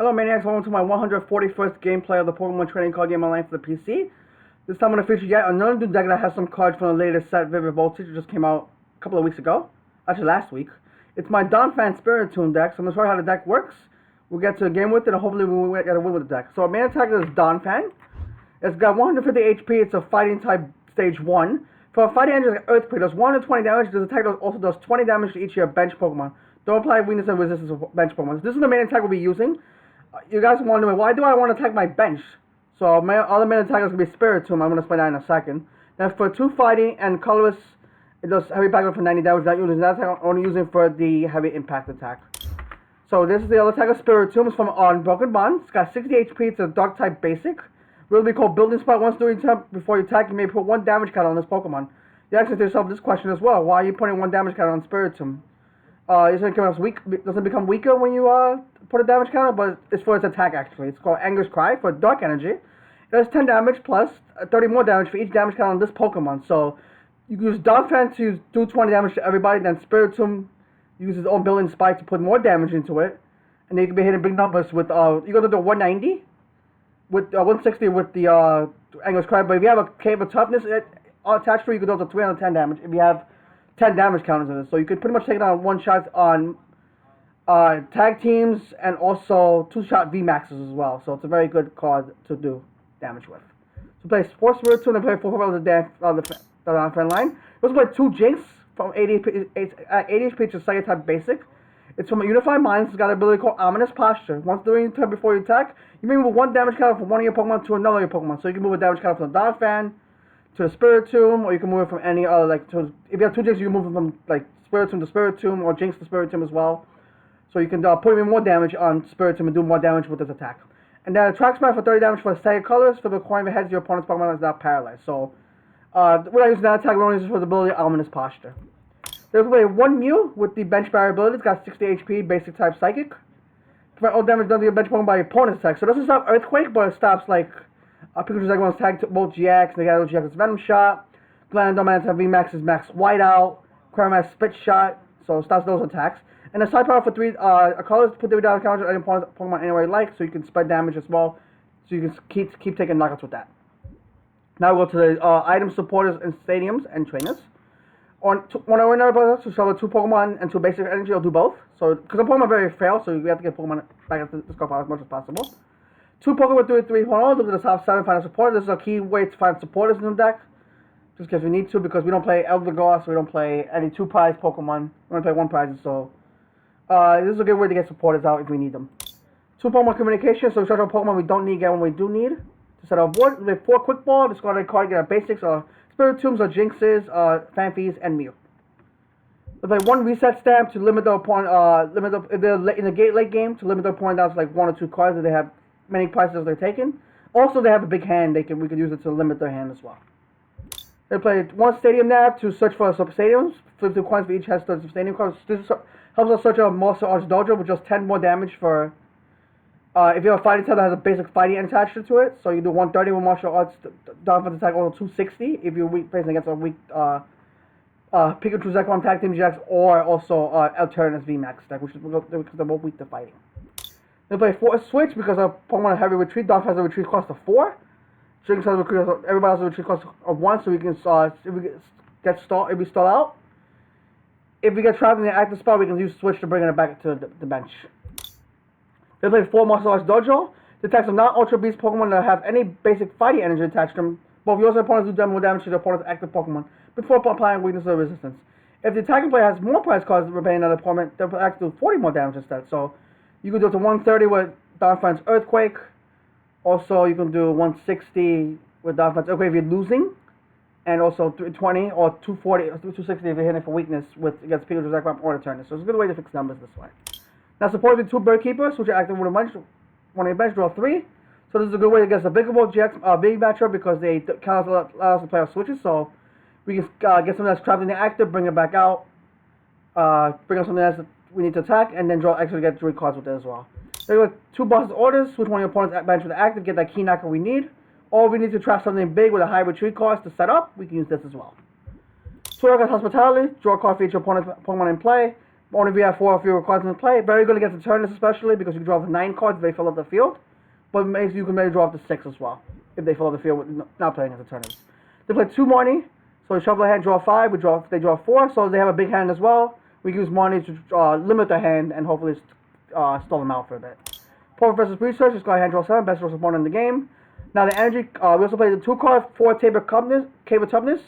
Hello Maniacs, welcome to my 141st gameplay of the Pokemon Trading Card Game Online for the PC. This time I'm going to feature yet another new deck that has some cards from the latest set, Vivid Voltage, which just came out a couple of weeks ago. Actually last week. It's my Donphan Spiritomb deck, so I'm going to show you how the deck works. We'll get to a game with it and hopefully we'll get a win with the deck. So our main attacker is Donphan. It's got 150 HP, it's a fighting type stage 1. For a fighting engine, Earthquake does 120 damage. This attack also does 20 damage to each of your bench Pokemon. Don't apply weakness and resistance to bench Pokemon. This is the main attack we'll be using. You guys wondering, why do I want to attack my bench? So my other main attacker is going to be Spiritomb. I'm going to explain that in a second. Then for 2 fighting and colorless, it does heavy attack for 90 damage. Not using that attack, only using for the heavy impact attack. So this is the other attacker, Spiritomb. It's from Unbroken Bond. It's got 60 HP. It's a dark type basic. Will be called Building Spot. Once during turn before you attack, you may put 1 damage counter on this Pokemon. You ask yourself this question as well. Why are you putting 1 damage counter on Spiritomb? It doesn't become weaker when you put a damage counter, but it's for its attack actually. It's called Anger's Cry for Dark Energy. It does 10 damage plus 30 more damage for each damage counter on this Pokemon. So you can use Donphan to do 20 damage to everybody, then Spiritomb uses its own Building Spike to put more damage into it. And then you can be hitting big numbers with, you go to the 190, with 160 with the Anger's Cry, but if you have a Cave of Toughness attached to it, you can do up to 310 damage if you have 10 damage counters in it. So you can pretty much take it on one shot on tag teams and also 2-shot VMAXs as well. So it's a very good card to do damage with. So play Sports Spiritomb and play 4 of the Donphan line. You also play 2 Jinx from 80 HP to Psychic type basic. It's from a Unified Minds. It's got an ability called Ominous Posture. Once during your turn before you attack, you may move 1 damage counter from one of your Pokemon to another of your Pokemon. So you can move a damage counter from the Donphan to the Spiritomb, or you can move it from any other, if you have 2 Jinx, you can move it from, Spiritomb to Spiritomb, or Jinx to Spiritomb as well. So you can put even more damage on Spiritomb and do more damage with this attack. And then Track Smash for 30 damage for Staggered Colors. For the coin that heads your opponent's Pokemon is not paralyzed. So, when I use that attack, we're only using for the ability Ominous Posture. There's only 1 Mew with the Bench Barrier ability. It's got 60 HP, basic type Psychic. Prevent all damage done to your bench Pokemon by your opponent's attack. So it doesn't stop Earthquake, but it stops, Pikachu's Egg tag to both GX, Nagato GX's Venom Shot, Glandorman's have VMAX's Max Whiteout, Quaramat's Spit Shot, so it stops those attacks. And the side power for 3 colors, put 3 down counters on any Pokemon anywhere you like, so you can spread damage as well, so you can keep taking knockouts with that. Now we'll go to the item supporters and stadiums and trainers. When I win another to show 2 Pokemon and 2 basic energy, I'll do both. So, because the Pokemon very frail, so we have to get Pokemon back at the score power as much as possible. 2 Pokemon with 3-3-1, look at the top 7 final supporters. This is a key way to find supporters in the deck. Just because we need to, because we don't play Eldegoss, we don't play any 2 prize Pokemon. We only play 1 prize, so this is a good way to get supporters out if we need them. 2 Pokemon communication, so we start our Pokemon we don't need, get when we do need. To set our board, we have 4 Quick Ball, discard a card, get our basics, or Spiritombs, or Jinxes, Fanfees, and Mew. We play 1 reset stamp to limit the opponent, if they're in the late game, to limit the opponent down to 1 or 2 cards if they have many prizes they're taking. Also, they have a big hand. We could use it to limit their hand as well. They play 1 Stadium Nav to search for stadiums. 52 coins for each has the stadium cards. This helps us search a Martial Arts Dojo with just 10 more damage for if you have a fighting type that has a basic fighting attached to it. So you do 130 with Martial Arts Donphan attack, also 260 if you're facing against a weak Pikachu Zekrom Tag Team GX, or also Alternus VMAX deck, which is because they're both weak to fighting. They play 4 Switch because our Pokemon have heavy retreat. Donphan has a retreat cost of 4. Jinx has a retreat cost, everybody has a retreat cost of 1, so we can if we stall out. If we get trapped in the active spot, we can use Switch to bring it back to the bench. They play 4 Martial Arts Dojo. The attacks of non-Ultra Beast Pokemon that have any basic fighting energy attached to them. Both yours and opponents do more damage to the opponent's active Pokemon before applying weakness or resistance. If the attacking player has more prize cards than repaying another opponent, they'll actually do 40 more damage instead. So you can do up to 130 with Donphan's Earthquake. Also, you can do 160 with Donphan's Earthquake if you're losing. And also 320 or 240 or 260 if you're hitting for weakness against Pikachu Zekrom or Eternus. So it's a good way to fix numbers this way. Now, supported with 2 Bird Keepers, which are active with a bunch. When they bench, draw 3. So this is a good way against the Vigable GX big matchup because they allow us to play our switches. So we can get something that's trapped in the active, bring it back out, bring up something else that we need to attack, and then draw extra to get 3 cards with it as well. There are 2 Boss's Orders, switch one of your opponent's bench with the active, get that key knocker we need. Or if we need to trap something big with a high retreat cost to set up, we can use this as well. 2 Argus Hospitality, draw a card for each opponent's Pokemon in play. Only if you have 4 or fewer cards in play. Very good against the Eternus especially because you can draw up 9 cards if they fill up the field. But maybe you can maybe draw up to 6 as well if they fill up the field with not playing against the Eternus. They play 2 money, so they shuffle their hand, draw 5. They draw 4, so they have a big hand as well. We use money to limit their hand and hopefully stall them out for a bit. Power versus Research, just go ahead and draw 7, best versus opponent in the game. Now the energy, we also play the 2 card, 4 Cave Toughness.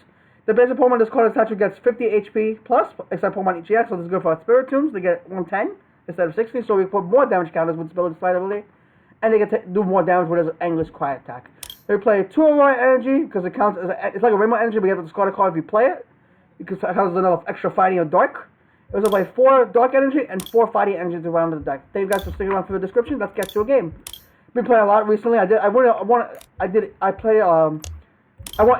The base opponent of this card statue gets 50 HP plus, except Pokemon EGX, so this is good for our Spiritombs. They get 110 instead of 60, so we put more damage counters with ability Slide ability, and they get do more damage with his English Quiet Attack. They play 2 Aurora Energy, because it counts as it's like a Rainbow Energy, but you have to discard a card if you play it, because it has enough extra fighting or dark. It was like 4 Dark Energy and 4 Fighting Energies around the deck. Thank you guys for sticking around for the description. Let's get to a game. Been playing a lot recently. I won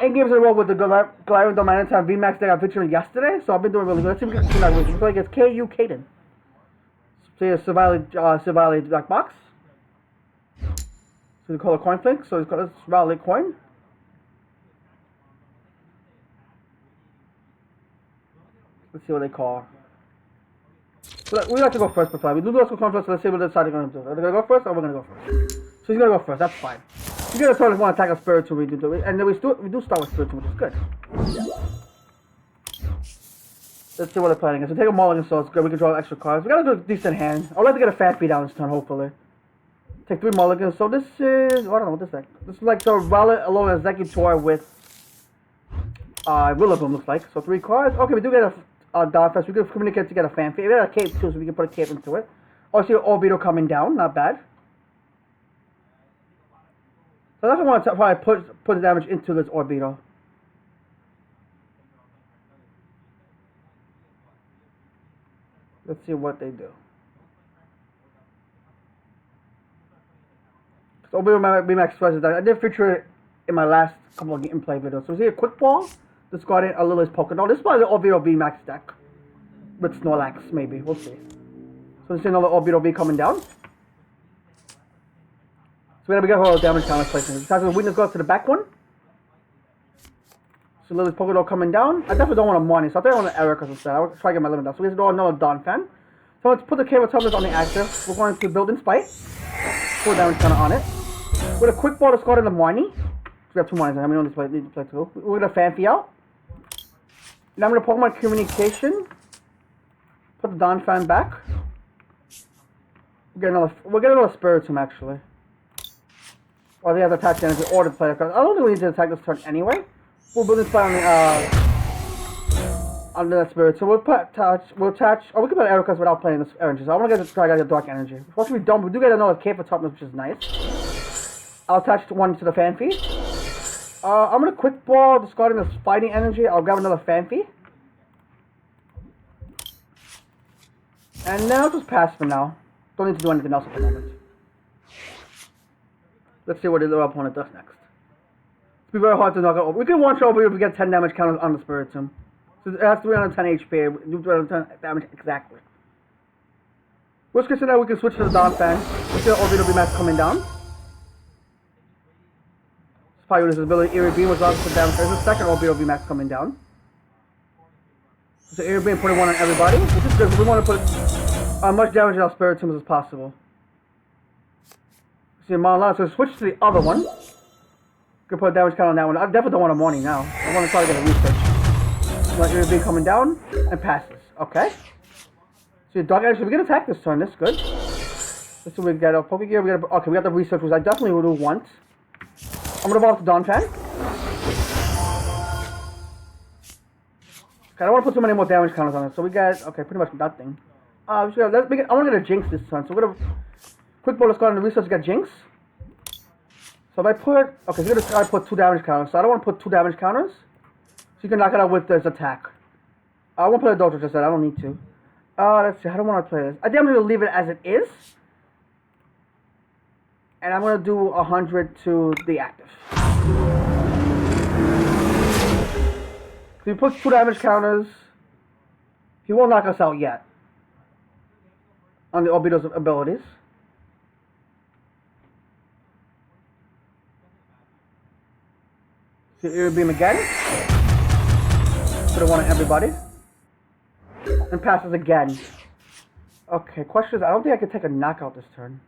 in games in a row with the Galarian Dominator VMAX deck I featured yesterday, so I've been doing really good. Let's see if we can tonight. We play against KU Kaden. So here's Silvally Black Box. So we call it Coin Flink. So he's got this Silvally coin. Let's see what they call. So we like to go first before. We do let's go first, so let's see what they decide they're going to do. Are they going to go first or we're going to go first? So he's going to go first, that's fine. You get a turn if you want to attack a Spiritomb, we do it. And then we do start with Spiritomb, which is good. Let's see what they're playing against. We take a Mulligan, so it's good. We can draw extra cards. We got to do a decent hand. I'd like to get a fat beat down this turn, hopefully. Take 3 Mulligans. So this is, I don't know what this is. This is like the Rowlet alone Executor with Rillaboom, looks like. So 3 cards. Okay, we do get a Donphan. We can communicate to get a Fanfare. We got a cape too, so we can put a cape into it. Oh, see Orbeetle coming down. Not bad. So that's what I want to probably put the damage into this Orbeetle. Let's see what they do. So Orbeetle VMAX Express. I did feature it in my last couple of gameplay videos. So we see a Quick Ball, discarding a Lily's Pokédoll. This is probably the Orbeetle VMAX deck. With Snorlax, maybe. We'll see. So we see another Orbeetle V coming down. So we gotta be careful with damage counter placement. Besides, the weakness goes to the back one. So Lily's Pokédoll coming down. I definitely don't want a money, so I think I want an Erika instead. I'll try to get my limit down. So we have to draw another Donphan. So let's put the Cave Toughness on the active. We're going to build in Spite. 4 damage counter on it. With a Quick Ball discard in the Marnie. We have 2 Marnies, and we don't need to play 2. We're gonna Fanfy out. Now I'm gonna Pokemon Communication. Put the Donphan back. We'll get another Spiritomb actually. Or they have attack energy or the player card. I don't think we need to attack this turn anyway. We'll build this spot on the Spirit. So we'll attach, or we can put Erika's without playing this energy. So I want to try to get Dark Energy. Fortunately we don't, we do get another Cave for Toughness, which is nice. I'll attach one to the Fanfy. I'm gonna Quick Ball, discarding this Fighting Energy. I'll grab another Fanfy. And then I'll just pass for now. Don't need to do anything else at the moment. Let's see what the other opponent does next. It's be very hard to knock out. We can one shot over if we get 10 damage counters on the Spiritomb. So it has 310 HP. Do 310 damage exactly. Worst case scenario, we can switch to the Donphan. We see the Orbeetle VMAX coming down. It's probably with his ability. Eerie Beam was also damage. There's a second Orbeetle VMAX coming down. So Eerie Beam putting 1 on everybody, which is good. We want to put as much damage on our Spiritombs as possible. See, Monolith, so switch to the other one. Could put a damage count on that one. I definitely don't want a Morning now. I want to try to get a research. Let Eerie Beam coming down and passes. Okay. So Dark Energy, we can attack this turn. That's good. Let's see what we get. Pokegear, okay, we got the research, which I definitely would want. I'm gonna evolve to Donphan. Okay, I don't want to put too many more damage counters on it. So we got, okay, pretty much nothing. I want to get a Jinx this turn. So we're gonna Quick Ball discard on the research to get Jinx. So if I put, okay, so I put 2 damage counters. So I don't want to put 2 damage counters. So you can knock it out with this attack. I won't play a Dojo just that. I don't need to. Let's see. How do I want to play this? I think I'm going to leave it as it is. And I'm going to do 100 to the active. So he puts 2 damage counters. He won't knock us out yet. On the Orbeetle's abilities. So Eerie Beam again. Put a 1 on everybody. And passes again. Okay, question is, I don't think I can take a knockout this turn.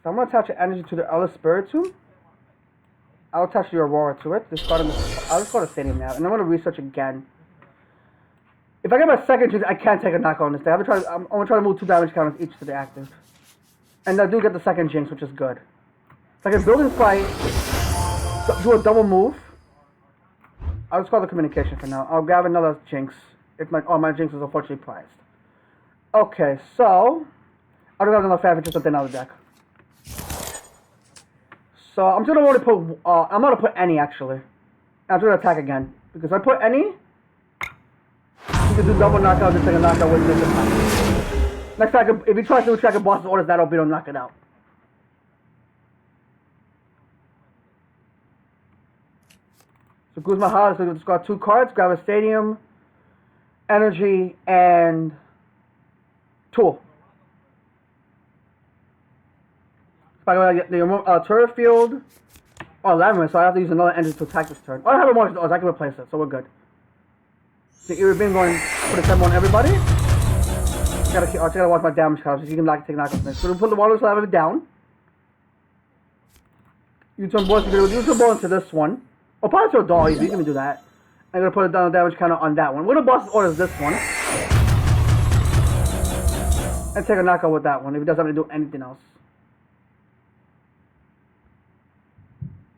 So I'm going to attach the energy to the other Spiritomb. I'll attach the Aurora to it. I'll just go to Stadium now, and I'm going to research again. If I get my second chance, I can't take a knockout on this day. I'm going to try to move 2 damage counters each to the active. And I do get the second Jinx, which is good. So I can build and fight, do a double move. I'll just call the communication for now. I'll grab another Jinx. If my Jinx is unfortunately prized. Okay, so I'll grab another Fairy just within another deck. So I'm just gonna want to put I'm gonna put any actually. I'm gonna attack again. Because if I put any, you can do double knockout and take a knockout with this attack. Next time, if he tries to track a boss's orders, that'll be to knock it out. So Guzma Hada, so just got 2 cards, grab a Stadium, Energy, and Tool. By the way, the Turret Field, oh, Labyrinth, so I have to use another energy to attack this turn. Oh, I have a more, I can replace it, so we're good. The Iribin going put a 7 on everybody. I gotta watch my damage cards, so you can take knockouts. So we put the Waterloo Labyrinth down. You turn both, you're gonna use the ball into this one. Oh, probably throw a doll, you can even do that. I'm gonna put a down damage counter on that one. We're gonna boss orders this one. And take a knockout with that one if he doesn't have to do anything else.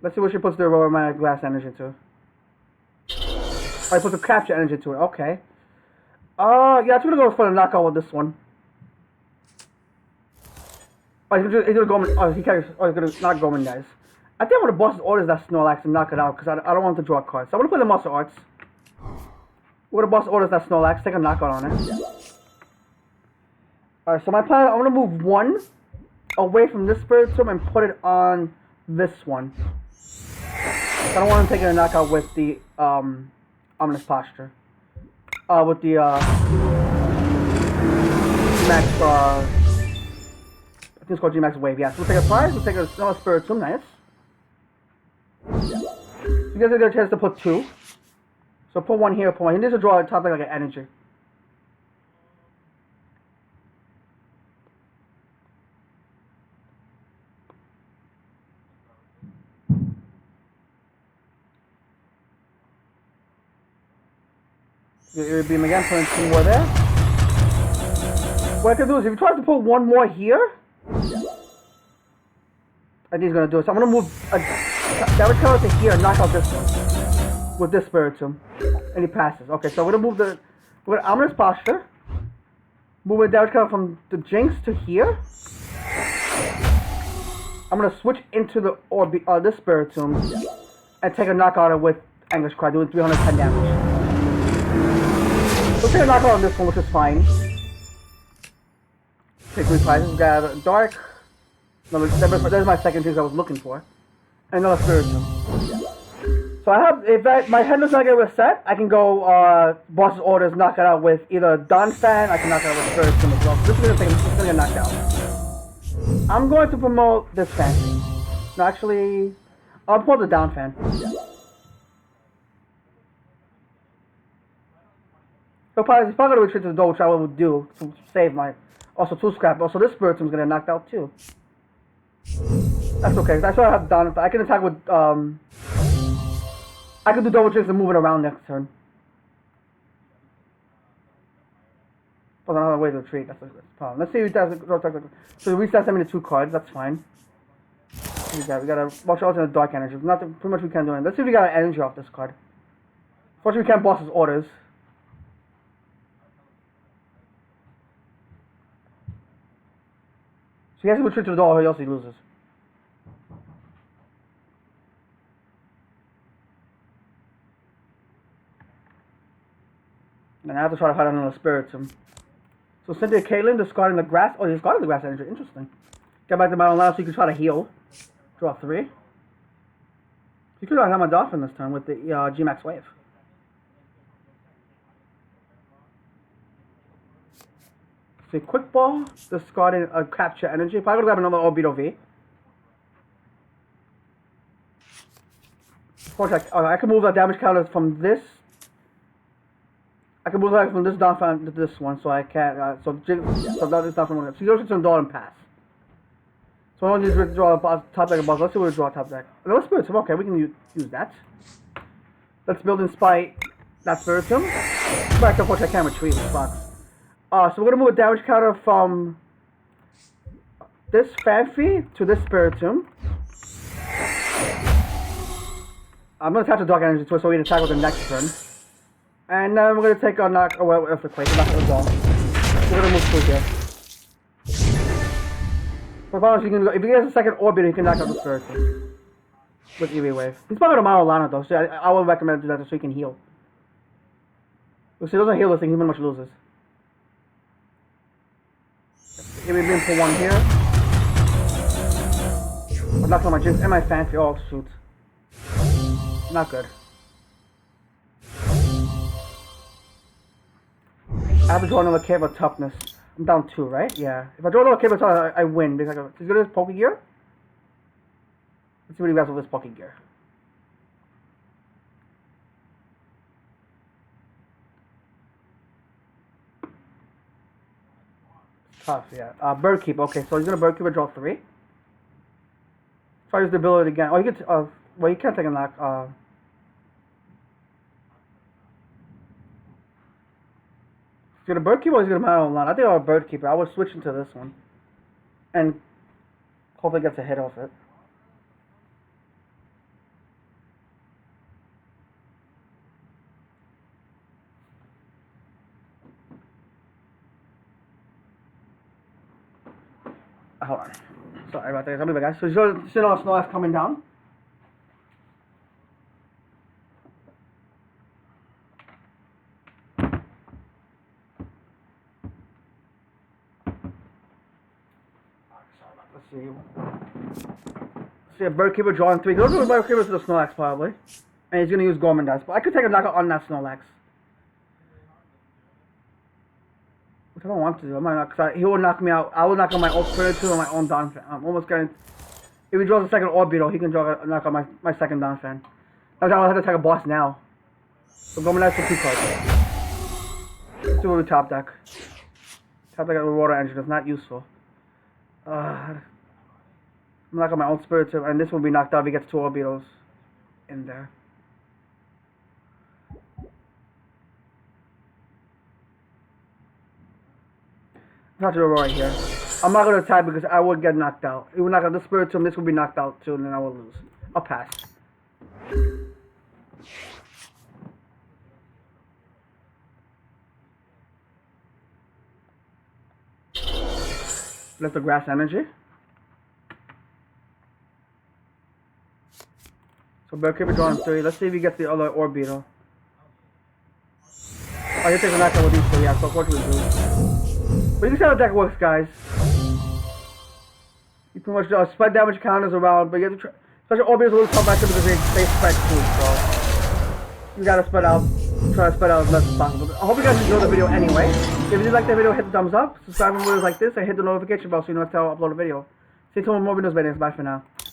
Let's see what she puts the Aromatic Glass energy to. Oh, he puts the Capture energy to it. Okay. Yeah, I'm gonna go for the knockout with this one. Oh, he's gonna go. Oh, he's gonna not go in, guys. I think I'm gonna boss orders that Snorlax and knock it out because I don't want to draw cards. So I'm gonna play the Muscle Arts. We're gonna boss orders that Snorlax, take a knockout on it. Alright, so my plan, I'm gonna move 1 away from this Spiritomb and put it on this one. I don't want him taking a knockout with the Ominous Posture. With the G-Max, I think it's called G-Max Wave, yeah. So we'll take a prize, we'll take another Spiritomb, nice. You guys get a chance to put 2. So put 1 here, put 1 here. He needs to draw a top like an energy. Get your beam again, put in 2 more there. What I can do is if he tries to put 1 more here, I think he's gonna do it. So I'm gonna move damage counter to here and knock out this one with this Spiritomb. And he passes. Okay, so we're gonna move Ominous Posture. Move the damage counter from the Jinx to here. I'm gonna switch into the this Spiritomb and take a knockout with Anguish Cry, doing 310 damage. We'll take a knockout on this one, which is fine. Take 3 prizes. Got a Dark. No, there's my second Jinx I was looking for. And another Spiritomb. So I have, my head does not get reset, I can go, boss's orders, knock it out with either Donphan, I can knock it out with Spiritomb as well. So this is gonna get knocked out. I'm going to promote this fan. No, actually, I'll promote the Donphan. He's probably gonna retreat to the door, which I would do to save my, also 2 scrap. Also, this Spiritomb's gonna get knocked out too. That's okay, that's what I have done. I can attack with, I can do double tricks and move it around next turn. But I don't have a way to retreat, that's the problem. Let's see if he does it. So he resets him into 2 cards, that's fine. We gotta watch out in the Dark Energy. Nothing, pretty much we can't do anything. Let's see if we got an energy off this card. Fortunately, we can't boss his orders. So he has to retreat to the door or else he loses. And I have to try to fight another Spiritomb. So Cynthia Caitlyn discarding the grass. Oh, he discarded the grass energy. Interesting. Get back to battle now so you can try to heal. Draw 3. You could have my Dolphin this time with the G-Max Wave. See, Quick Ball, discarding a Capture Energy. Probably gonna grab another Orbital V. Of course, I can move that damage counter from this I can move like from this down fan to this one, so I can't. So that is down from one. So you go to the door and pass. So I want to draw a top deck of boss. Let's see what we draw a top deck. No Spiritomb. Okay, we can use that. Let's build in Spite that Spiritomb. But unfortunately, I can't retreat with Fox. So we're gonna move a damage counter from this Phanpy to this Spiritomb. I'm gonna attach a Dark Energy to it so we can attack with the next turn. And then we're gonna take a knock away with the Quake, knock it wall. We're gonna move through here. If he gets a second orbit, he can knock out the Spiritomb with EV Wave. He's probably gonna Mono Lana though, so I would recommend do that so he can heal. If he doesn't heal this thing, he pretty much loses. EV Beam for one here. I'm not on my Jinx and my Phanpy. Oh shoot. Not good. I have to draw another Cave of Toughness. I'm down 2, right? Yeah. If I draw another Cave of Toughness, I win. Because he's good at his Pokegear. Let's see what he does with his Pokegear. Tough, yeah. Bird Keep. Okay, so he's gonna Bird Keep and draw 3. Try to use the ability again. Oh, he gets. Well, you can't take a knock. He's gonna Bird Keep or he's gonna Mono Lana? I think I'll Bird Keep. I will switch into this one. And hopefully gets a hit off it. Hold on. Sorry about that. I'll be back, guys. So you see all Snorlax coming down. See a Bird Keeper drawing 3. Go to the Bird Keeper to the Snorlax probably. And he's gonna use Gorman-Dice. But I could take a knockout on that Snorlax. Which I don't want to do. I might not, because he will knock me out. I will knock on my own Spiritomb and my own Donphan. I'm almost guaranteed. If he draws a second Orbeetle, he can knock on my second Donphan. I'll have to attack a boss now. So Gorman-Dice for 2 cards. Let's do what we top deck. Top deck with Water Engine is not useful. I'm knocking my own Spiritomb, and this will be knocked out if he gets 2 Orbeetles in there. Not to the right here. I'm not going to attack because I would get knocked out. It would knock out the Spiritomb, this will be knocked out too, and then I will lose. I'll pass. Let the Grass Energy. So Bird Keeper drawing 3. Let's see if he gets the other Orbeetle. Oh, he takes a knockout with these 2, yeah, so unfortunately we lose. But you can see how the deck works, guys. You pretty much spread damage counters around, but you have to try. Especially Orbeetle's a little tough matchup because they spread too, so you gotta spread out. Try to spread out as much as possible. I hope you guys enjoyed the video anyway. If you did like the video, hit the thumbs up, subscribe for videos like this, and hit the notification bell so you know next time I upload a video. Stay tuned for more videos, Bye for now.